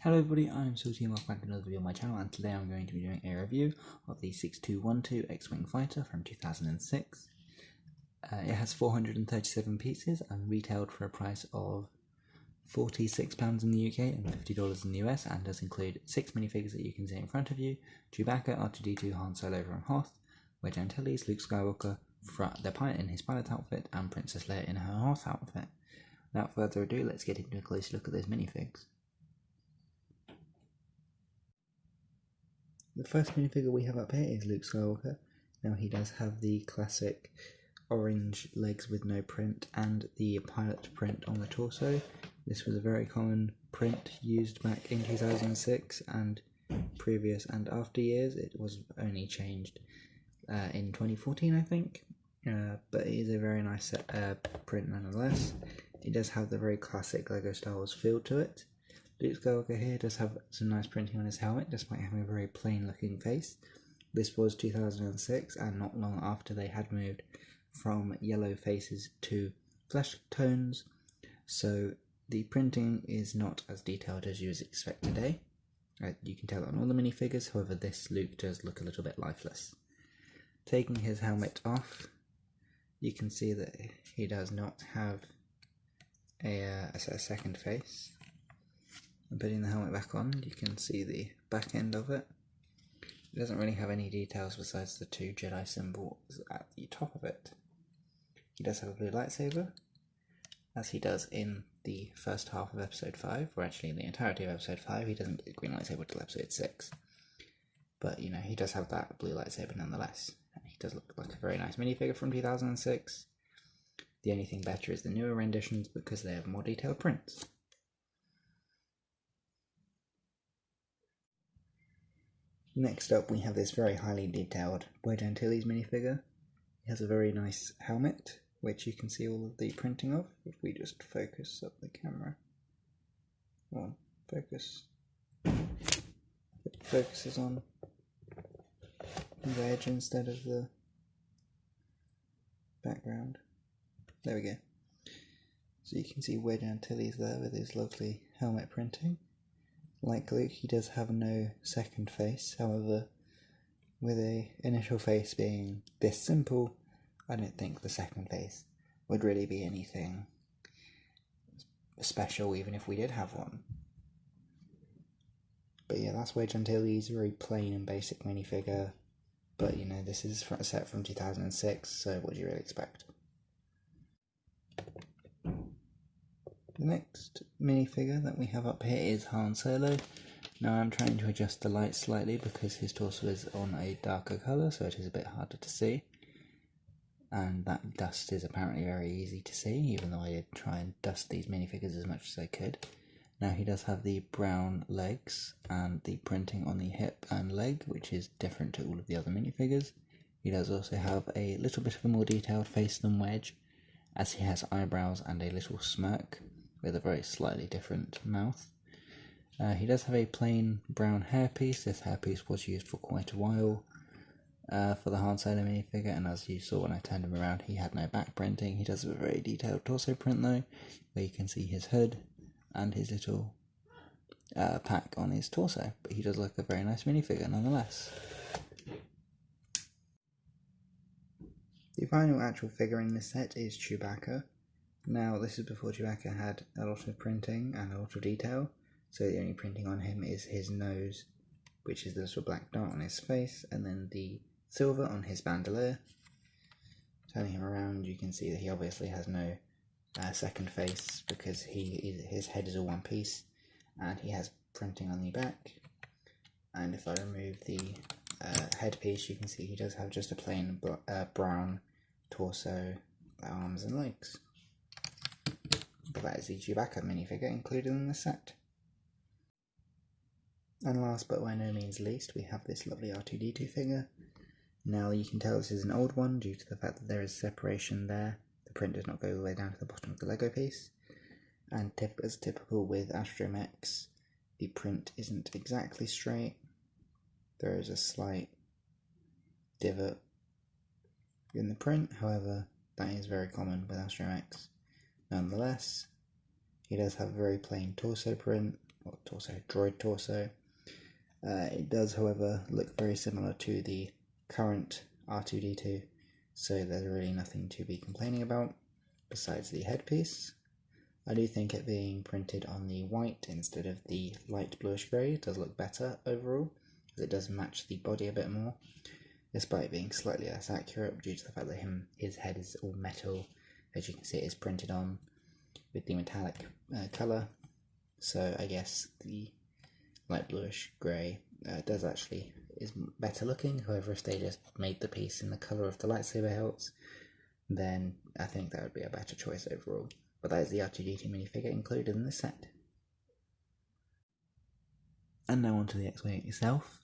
Hello everybody, I'm Salty and welcome back to another video on my channel, and today I'm going to be doing a review of the 6212 X-Wing Fighter from 2006. It has 437 pieces and retailed for a price of £46 in the UK and $50 in the US, and does include 6 minifigures that you can see in front of you: Chewbacca, R2d2, Han Solo from Hoth, Wedge Antilles, Luke Skywalker, the pilot in his pilot outfit, and Princess Leia in her Hoth outfit. Without further ado, let's get into a closer look at those minifigs. The first minifigure we have up here is Luke Skywalker. Now he does have the classic orange legs with no print and the pilot print on the torso. This was a very common print used back in 2006 and previous and after years. It was only changed in 2014, I think, but it is a very nice print nonetheless. It does have the very classic LEGO Star Wars feel to it. Luke Skywalker here does have some nice printing on his helmet, despite having a very plain looking face. This was 2006, and not long after they had moved from yellow faces to flesh tones, so the printing is not as detailed as you would expect today. You can tell on all the minifigures, however this Luke does look a little bit lifeless. Taking his helmet off, you can see that he does not have a second face. And putting the helmet back on, you can see the back end of it. It doesn't really have any details besides the 2 Jedi symbols at the top of it. He does have a blue lightsaber, as he does in the first half of episode 5, or actually in the entirety of episode 5. He doesn't get a green lightsaber until episode 6. But, you know, he does have that blue lightsaber nonetheless. And he does look like a very nice minifigure from 2006. The only thing better is the newer renditions because they have more detailed prints. Next up, we have this very highly detailed Wedge Antilles minifigure. He has a very nice helmet, which you can see all of the printing of. If we just focus up the camera. Well, focus. It focuses on Wedge instead of the background. There we go. So you can see Wedge Antilles there with his lovely helmet printing. Like Luke, he does have no second face, however, with an initial face being this simple, I don't think the second face would really be anything special, even if we did have one. But yeah, that's Wedge Antilles, very plain and basic minifigure, but you know, this is a set from 2006, so what do you really expect? The next minifigure that we have up here is Han Solo. Now I'm trying to adjust the light slightly because his torso is on a darker colour, so it is a bit harder to see. And that dust is apparently very easy to see, even though I did try and dust these minifigures as much as I could. Now he does have the brown legs and the printing on the hip and leg, which is different to all of the other minifigures. He does also have a little bit of a more detailed face than Wedge, as he has eyebrows and a little smirk with a very slightly different mouth. He does have a plain brown hairpiece. This hairpiece was used for quite a while for the Han Solo minifigure, and as you saw when I turned him around, he had no back printing. He does have a very detailed torso print though, where you can see his hood and his little pack on his torso, but he does look a very nice minifigure nonetheless. The final actual figure in this set is Chewbacca. Now, this is before Chewbacca had a lot of printing and a lot of detail, so the only printing on him is his nose, which is the little black dot on his face, and then the silver on his bandolier. Turning him around, you can see that he obviously has no second face because his head is all one piece, and he has printing on the back. And if I remove the headpiece, you can see he does have just a plain brown torso, arms and legs. But that is the Chewbacca minifigure included in the set. And last but by no means least, we have this lovely R2d2 figure. Now you can tell this is an old one due to the fact that there is separation there. The print does not go all the way down to the bottom of the Lego piece. And as typical with Astromechs, the print isn't exactly straight. There is a slight divot in the print, however, that is very common with Astromechs. Nonetheless, he does have a very plain torso print, or torso, droid torso. It does, however, look very similar to the current R2d2, so there's really nothing to be complaining about besides the headpiece. I do think it being printed on the white instead of the light bluish grey does look better overall, as it does match the body a bit more, despite being slightly less accurate due to the fact that his head is all metal. As you can see, it is printed on with the metallic colour, so I guess the light bluish grey is better looking. However, if they just made the piece in the colour of the lightsaber hilts, then I think that would be a better choice overall. But that is the R2d2 minifigure included in the set. And now onto the X-Wing itself.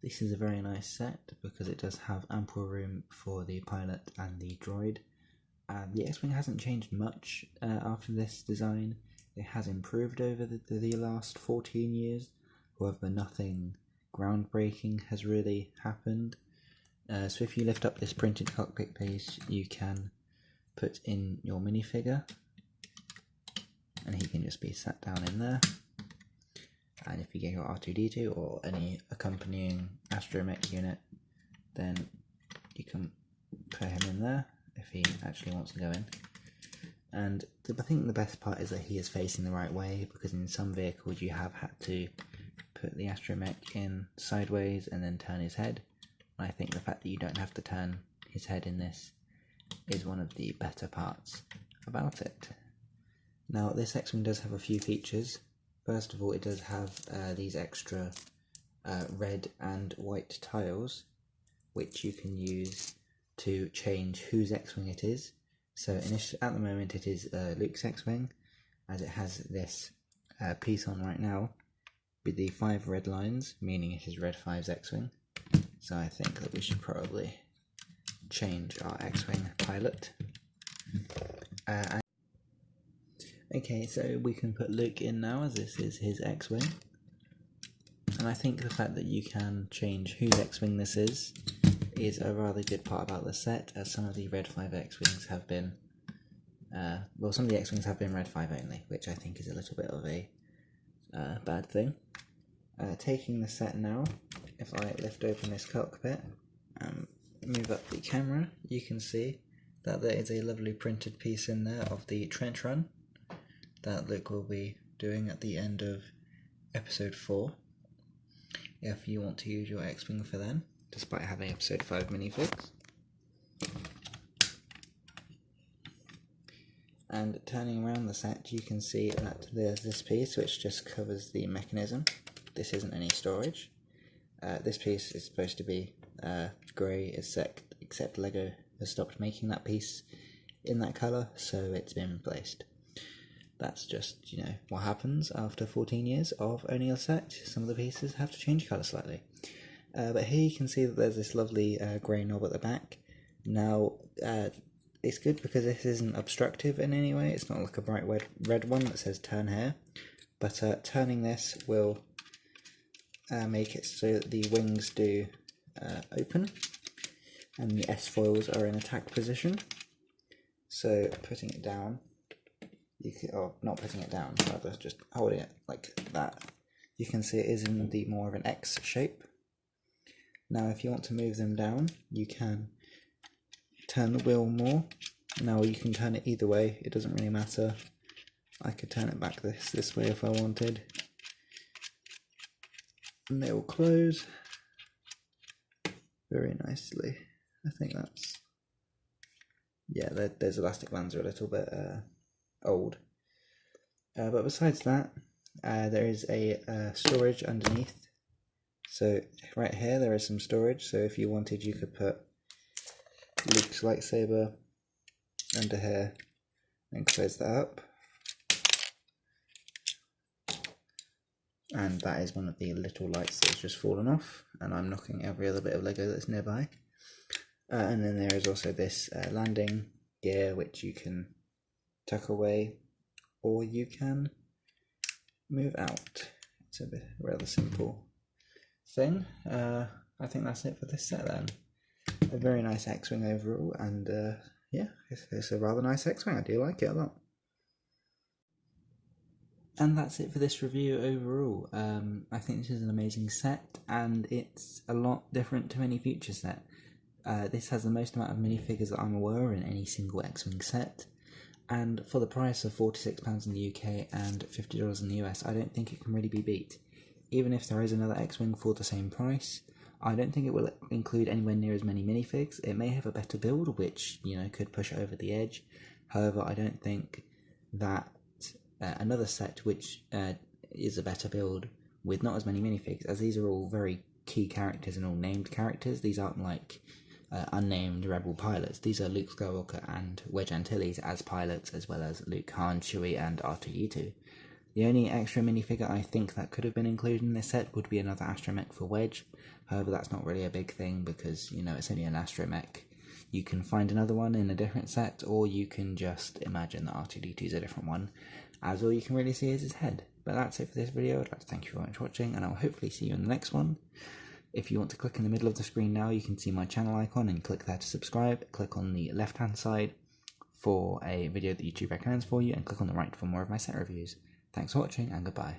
This is a very nice set because it does have ample room for the pilot and the droid. The X-Wing hasn't changed much after this design. It has improved over the last 14 years, however nothing groundbreaking has really happened. So if you lift up this printed cockpit page, you can put in your minifigure, and he can just be sat down in there. And if you get your R2d2 or any accompanying astromech unit, then you can put him in there if he actually wants to go in. And I think the best part is that he is facing the right way, because in some vehicles you have had to put the astromech in sideways and then turn his head. And I think the fact that you don't have to turn his head in this is one of the better parts about it. Now, this X-Wing does have a few features. First of all, it does have these extra red and white tiles, which you can use to change whose X-Wing it is. So at the moment it is Luke's X-Wing, as it has this piece on right now with the 5 red lines, meaning it is Red 5's X-Wing. So I think that we should probably change our X-Wing pilot. Okay, so we can put Luke in now, as this is his X-Wing. And I think the fact that you can change whose X-Wing this is a rather good part about the set, as some of the Red 5 X-Wings have been, some of the X-Wings have been Red 5 only, which I think is a little bit of a bad thing. Taking the set now, if I lift open this cockpit and move up the camera, you can see that there is a lovely printed piece in there of the trench run that Luke will be doing at the end of episode 4, if you want to use your X-Wing for then, despite having episode 5 minifigs. And turning around the set, you can see that there's this piece which just covers the mechanism. This isn't any storage. This piece is supposed to be grey, except Lego has stopped making that piece in that colour, so it's been replaced. That's just, what happens after 14 years of owning a set. Some of the pieces have to change colour slightly. But here you can see that there's this lovely grey knob at the back. Now, it's good because this isn't obstructive in any way. It's not like a bright red one that says turn here. But turning this will make it so that the wings do open, and the S-foils are in attack position. So putting it down, not putting it down, rather just holding it like that, you can see it is in the more of an X shape. Now if you want to move them down, you can turn the wheel more. Now you can turn it either way, it doesn't really matter. I could turn it back this way if I wanted. And they will close very nicely. I think that's, yeah, those elastic bands are a little bit old. But besides that, there is a storage underneath. So right here there is some storage, so if you wanted you could put Luke's lightsaber under here and close that up. And that is one of the little lights that's just fallen off, and I'm knocking every other bit of Lego that's nearby. And then there is also this landing gear which you can tuck away, or you can move out. It's a rather simple thing. I think that's it for this set then. A very nice X-Wing overall, and yeah, it's a rather nice X-Wing. I do like it a lot. And that's it for this review overall. I think this is an amazing set, and it's a lot different to any future set. This has the most amount of minifigures that I'm aware of in any single X-Wing set, and for the price of £46 in the UK and $50 in the US, I don't think it can really be beat. Even if there is another X-Wing for the same price, I don't think it will include anywhere near as many minifigs. It may have a better build, which, could push it over the edge. However, I don't think that another set which is a better build with not as many minifigs, as these are all very key characters and all named characters. These aren't like unnamed rebel pilots. These are Luke Skywalker and Wedge Antilles as pilots, as well as Luke, Han, Chewie and R2d2. The only extra minifigure I think that could have been included in this set would be another astromech for Wedge. However, that's not really a big thing because, it's only an astromech. You can find another one in a different set, or you can just imagine that R2D2 is a different one, as all you can really see is his head. But that's it for this video. I'd like to thank you very much for watching, and I'll hopefully see you in the next one. If you want to click in the middle of the screen now, you can see my channel icon and click there to subscribe. Click on the left hand side for a video that YouTube recommends for you, and click on the right for more of my set reviews. Thanks for watching, and goodbye.